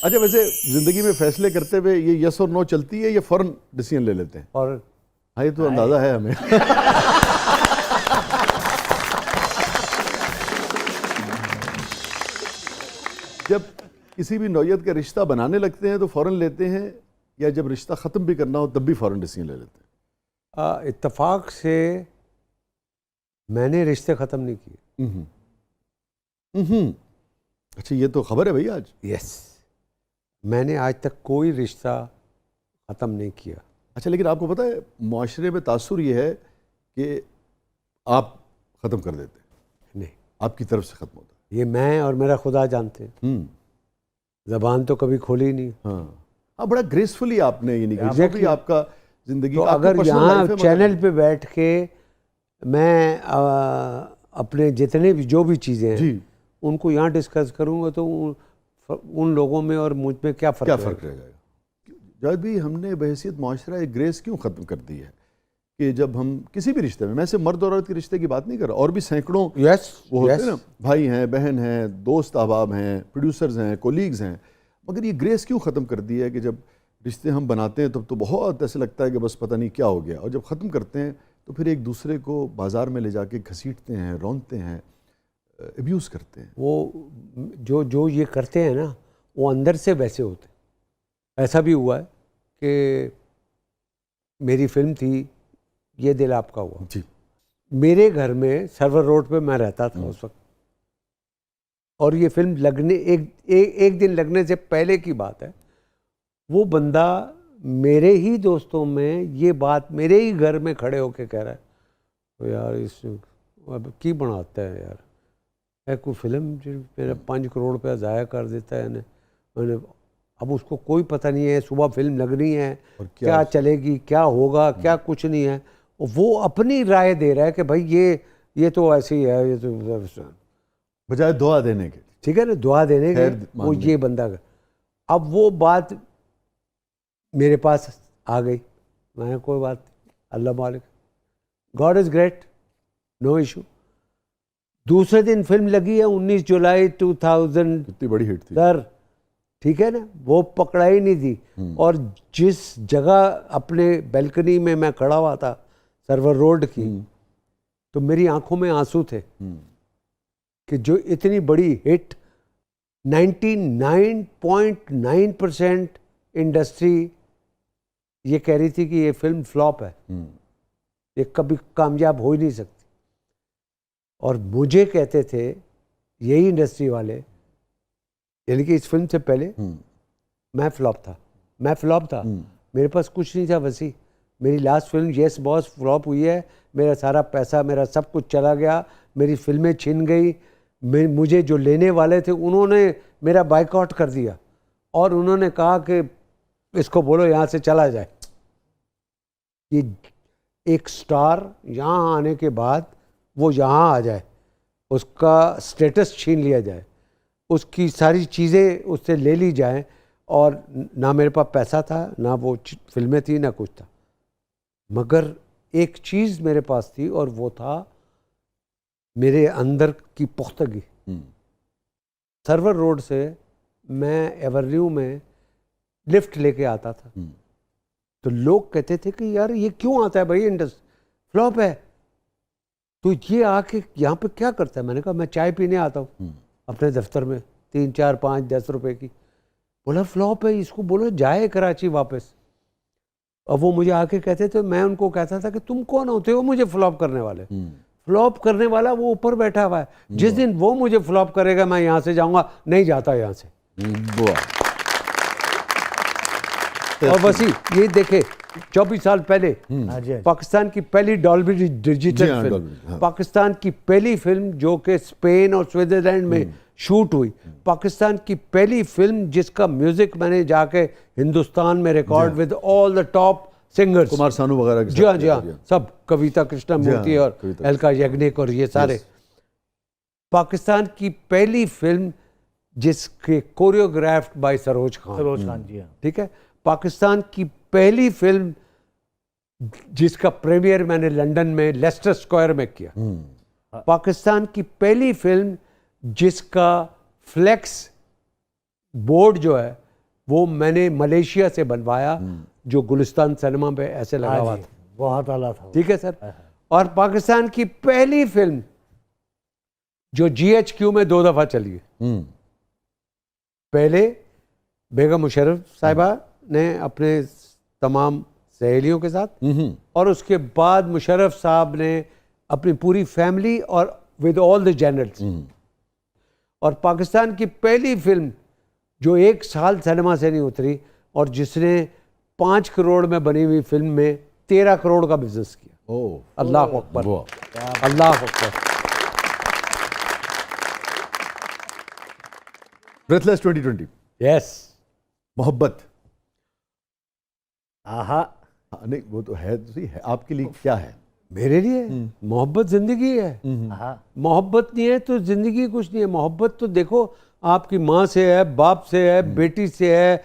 अच्छा, वैसे जिंदगी में फैसले करते हुए ये यस और नो चलती है या फौरन डिसीजन ले लेते हैं? और हाँ, ये तो अंदाजा है हमें। जब किसी भी नौयत का रिश्ता बनाने लगते हैं तो फौरन लेते हैं, या जब रिश्ता ख़त्म भी करना हो तब भी फौरन डिसीजन ले लेते हैं? इत्तेफाक से मैंने रिश्ते ख़त्म नहीं किए। अच्छा, ये तो खबर है भाई आज। यस, मैंने आज तक कोई रिश्ता ख़त्म नहीं किया। अच्छा, लेकिन आपको पता है मुआशरे में तासुर ये है कि आप ख़त्म कर देते हैं, नहीं, आपकी तरफ से ख़त्म होता ये मैं और मेरा खुदा जानते हैं। है। ज़बान तो कभी खोली नहीं। हाँ, बड़ा ग्रेसफुली आपने ये नहीं किया, जो भी आपका जिंदगी तो का आपकी अगर personal यहाँ life है, मगर- चैनल पे बैठ के मैं अपने जितने भी जो भी चीज़ें हैं जी, उनको यहाँ डिस्कस करूँगा तो उन लोगों में और मुझ में क्या क्या फ़र्क फ़र्क रह जाएगा? जावेद भाई, हमने बहैसियत मुआशरा एक ग्रेस क्यों ख़त्म कर दी है कि जब हम किसी भी रिश्ते में, मैं सिर्फ मर्द और औरत के रिश्ते की बात नहीं कर रहा, और भी सैकड़ों यस वो होते हैं ना, भाई हैं, बहन हैं, दोस्त अहबाब हैं, प्रोड्यूसर्स हैं, कोलीग्स हैं, मगर ये ग्रेस क्यों ख़त्म कर दी है कि जब रिश्ते हम बनाते हैं तब तो बहुत ऐसे लगता है कि बस पता नहीं क्या हो गया, और जब ख़त्म करते हैं तो फिर एक दूसरे को बाज़ार में ले जाके घसीटते हैं, रौंदते हैं, अब्यूज़ करते हैं। वो जो ये करते हैं ना, वो अंदर से वैसे होते हैं। ऐसा भी हुआ है कि मेरी फिल्म थी ये दिल आपका हुआ, जी, मेरे घर में सर्वर रोड पे मैं रहता था उस वक्त, और ये फिल्म लगने एक दिन लगने से पहले की बात है। वो बंदा मेरे ही दोस्तों में ये बात मेरे ही घर में खड़े होके कह रहा है, तो यार इस अब की बनाता है यार, कोई फिल्म जो मेरा 5 करोड़ रुपया ज़ाया कर देता है मैंने। अब उसको कोई पता नहीं है सुबह फिल्म लगनी है, और क्या चलेगी, क्या होगा, क्या कुछ नहीं है। वो अपनी राय दे रहा है कि भाई ये तो ऐसे ही है, ये तो बजाय दुआ देने के। ठीक है ना, दुआ देने के खैर वो ये बंदा का। अब वो बात मेरे पास आ गई, मैं कोई बात नहीं, अल्लाह मालिक, God is great, no issue. दूसरे दिन फिल्म लगी है 19 जुलाई 2000, इतनी बड़ी हिट थी सर, ठीक है ना, वो पकड़ा ही नहीं थी। और जिस जगह अपने बैल्कनी में मैं खड़ा हुआ था सर्वर रोड की, तो मेरी आंखों में आंसू थे कि जो इतनी बड़ी हिट, 99.9% इंडस्ट्री ये कह रही थी कि ये फिल्म फ्लॉप है, ये कभी कामयाब हो ही नहीं सकती। और मुझे कहते थे यही इंडस्ट्री वाले, यानी कि इस फिल्म से पहले मैं फ्लॉप था, मेरे पास कुछ नहीं था वसी। मेरी last film yes boss flop हुई है, मेरा सारा पैसा, मेरा सब कुछ चला गया, मेरी फिल्में छिन गई, मुझे जो लेने वाले थे उन्होंने मेरा बाइकआउट कर दिया, और उन्होंने कहा कि इसको बोलो यहाँ से चला जाए। ये एक स्टार यहाँ आने के बाद वो यहाँ आ जाए, उसका स्टेटस छीन लिया जाए, उसकी सारी चीज़ें उससे ले ली जाएं, और ना मेरे पास पैसा था, ना वो फिल्में थी, ना कुछ था, मगर एक चीज़ मेरे पास थी, और वो था मेरे अंदर की पुख्तगी। सर्वर रोड से मैं एवेन्यू में लिफ्ट लेके आता था, तो लोग कहते थे कि यार ये क्यों आता है भाई, इंडस्ट्री फ्लॉप है, तो ये आके यहाँ पे क्या करता है? मैंने कहा मैं चाय पीने आता हूँ अपने दफ्तर में, 3, 4, 5, 10 रुपए की। बोला फ्लॉप है, इसको बोलो जाए कराची वापस। अब वो मुझे आके कहते थे, मैं उनको कहता था कि तुम कौन होते हो मुझे फ्लॉप करने वाले? फ्लॉप करने वाला वो ऊपर बैठा हुआ है, जिस दिन वो मुझे फ्लॉप करेगा मैं यहाँ से जाऊँगा, नहीं जाता यहाँ से। और बस ये देखे 24 साल पहले पाकिस्तान की पहली डॉल्बी डिजिटल फिल्म, पाकिस्तान की पहली फिल्म जो कि स्पेन और स्विट्जरलैंड में शूट हुई, पाकिस्तान की पहली फिल्म जिसका म्यूजिक मैंने जाके हिंदुस्तान में record with all the top singers, Kumar Sanu वगैरह, जी हाँ जी हाँ, सब, कविता कृष्णमूर्ति और अलका याग्निक और ये सारे। पाकिस्तान की पहली फिल्म जिसके कोरियोग्राफ्ड बाय सरोज खान जी हाँ, ठीक है। पाकिस्तान की पहली फिल्म जिसका प्रीमियर मैंने लंदन में लेस्टर स्क्वायर में किया। पाकिस्तान की पहली फिल्म जिसका फ्लेक्स बोर्ड जो है वो मैंने मलेशिया से बनवाया, जो गुलिस्तान सिनेमा पे ऐसे लगा हुआ था। बहुत आला था वो। ठीक है सर। और पाकिस्तान की पहली फिल्म जो GHQ में 2 दफा चली है। पहले बेगम मुशर्रफ साहिबा ने अपने तमाम सहेलियों के साथ, और उसके बाद मुशर्रफ साहब ने अपनी पूरी फैमिली और विद ऑल द जनरल्स। और पाकिस्तान की पहली फिल्म जो 1 साल सिनेमा से नहीं उतरी और जिसने 5 करोड़ में बनी हुई फिल्म में 13 करोड़ का बिजनेस किया। अल्लाह अकबर, अल्लाह अकबर। Breathless 2020, yes. मोहब्बत। आहा, नहीं वो तो है, आपके लिए क्या है? मेरे लिए मोहब्बत जिंदगी है। आहा, मोहब्बत नहीं है तो जिंदगी कुछ नहीं है। मोहब्बत तो देखो, आपकी माँ से है, बाप से है, बेटी से है,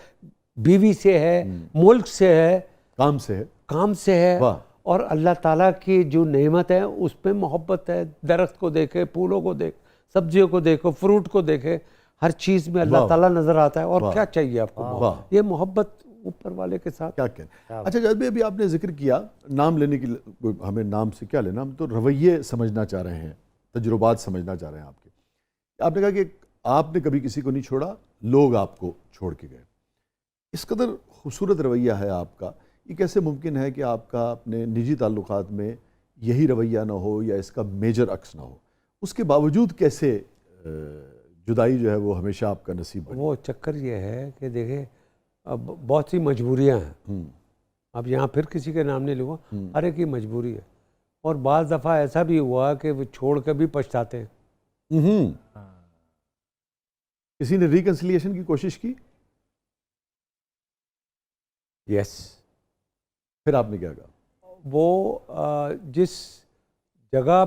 बीवी से है, मुल्क से है, काम से है, काम से है। वाह। और अल्लाह ताला की जो नेमत है उस पे मोहब्बत है। दरख्त को देखे, फूलों को देख, सब्जियों को देखो, फ्रूट को देखे, हर चीज़ में अल्लाह ताला नजर आता है। और क्या चाहिए आपको? ये मोहब्बत ऊपर वाले के साथ। क्या कहें। अच्छा जब भी अभी आपने जिक्र किया नाम लेने की, हमें नाम से क्या लेना, हम तो रवैये समझना चाह रहे हैं, तजुर्बात समझना चाह रहे हैं आपके। आपने कहा कि आपने कभी किसी को नहीं छोड़ा, लोग आपको छोड़ के गए। इस कदर खूबसूरत रवैया है आपका, ये कैसे मुमकिन है कि आपका अपने निजी ताल्लुकात में यही रवैया ना हो या इसका मेजर अक्स ना हो? उसके बावजूद कैसे जुदाई जो है वो हमेशा आपका नसीब बनी? वो चक्कर ये है कि देखे, अब बहुत सी मजबूरियां हैं। अब यहाँ फिर किसी के नाम नहीं लूँगा, हर एक की मजबूरी है। और बाज़ दफ़ा ऐसा भी हुआ कि वो छोड़ कर भी पछताते हैं। किसी ने रिकंसिलिएशन की कोशिश की? यस। फिर आपने क्या कहा? वो जिस जगह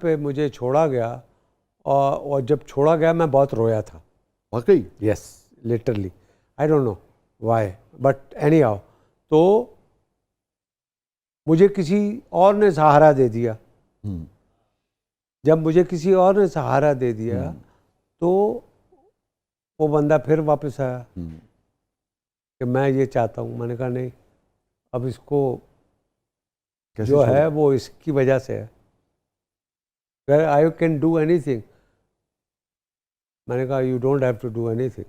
पे मुझे छोड़ा गया, और जब छोड़ा गया मैं बहुत रोया था। वाकई? Yes, literally. I don't know why, but any how, तो मुझे किसी और ने सहारा दे दिया। जब मुझे किसी और ने सहारा दे दिया तो वो बंदा फिर वापस आया कि मैं ये चाहता हूँ। मैंने कहा नहीं, अब इसको जो है वो इसकी वजह से है। I can do anything. मैंने कहा you don't have to do anything.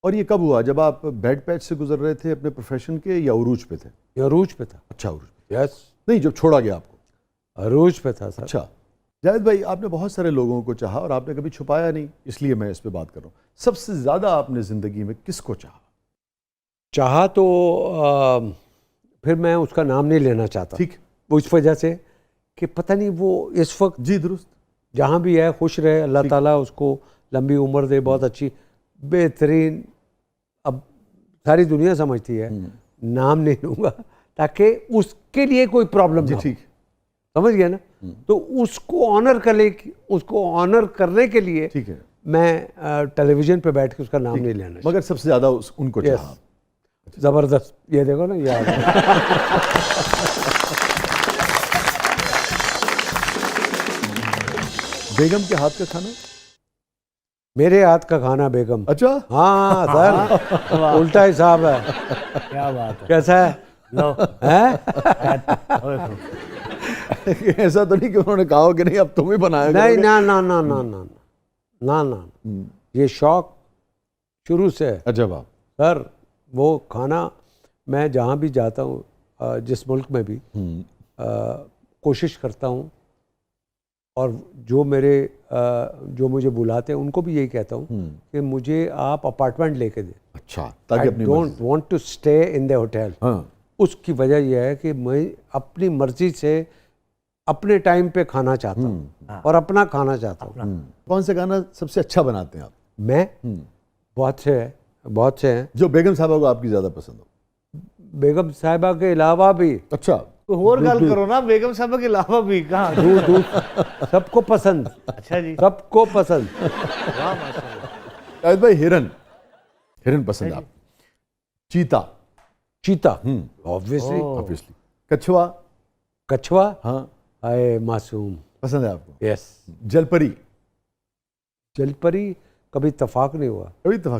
और ये कब हुआ? जब आप बेड पैच से गुजर रहे थे अपने प्रोफेशन के, या उरूज पे थे? ये अरूज पे था। अच्छा, उरूज पे। यस। नहीं, जब छोड़ा गया आपको? अरूज पे था सर। अच्छा जावेद भाई, आपने बहुत सारे लोगों को चाहा और आपने कभी छुपाया नहीं, इसलिए मैं इस पे बात कर रहा हूँ। सबसे ज्यादा आपने जिंदगी में किसको चाहा तो फिर मैं उसका नाम नहीं लेना चाहता। ठीक। वो इस वजह से कि पता नहीं वो इस वक्त जी दुरुस्त, जहाँ भी है खुश रहे, अल्लाह ताला उसको लंबी उम्र दे, बहुत अच्छी बेहतरीन। अब सारी दुनिया समझती है, नाम नहीं लूँगा ताकि उसके लिए कोई प्रॉब्लम ना हो। ठीक, समझ गया ना? तो उसको ऑनर करने के लिए ठीक है, मैं टेलीविजन पे बैठ के उसका नाम नहीं लेना। मगर सबसे ज्यादा उनको चाहा। जबरदस्त। ये देखो ना, यार बेगम के हाथ का खाना? मेरे हाथ का खाना बेगम। अच्छा, हाँ सर, उल्टा हिसाब है। क्या बात है। कैसा है? लो, हैं? ऐसा तो नहीं कि उन्होंने कहा हो कि नहीं अब तुम ही बनाया नहीं, करोगे? ना ना ना ना ना ना ना, ये शौक शुरू से है अच्छा बाप। सर। वो खाना मैं जहाँ भी जाता हूँ, जिस मुल्क में भी, कोशिश करता हूँ, और जो मुझे बुलाते हैं उनको भी यही कहता हूँ कि मुझे आप अपार्टमेंट लेके दें। अच्छा, ताकि आई अपनी don't want to stay in the hotel. उसकी वजह यह है कि मैं अपनी मर्जी से अपने टाइम पे खाना चाहता हूँ और अपना खाना चाहता हूँ। कौन सा गाना सबसे अच्छा बनाते हैं आप? मैं बहुत से हैं जो बेगम साहबा को आपकी ज्यादा पसंद हो? बेगम साहिबा के अलावा भी। अच्छा, कोई और गल करो ना, बेगम साहब के अलावा भी कहाँ? दूर दूर सबको पसंद। अच्छा जी, सबको पसंद। वाह माशाल्लाह। शायद भाई हिरन पसंद है आप? चीता ऑब्वियसली। ऑब्वियसली। कछुआ? कछुआ, हाँ, आए मासूम, पसंद है आपको? यस। जलपरी? जलपरी कभी इत्तेफाक नहीं हुआ। कभी इत्तेफाक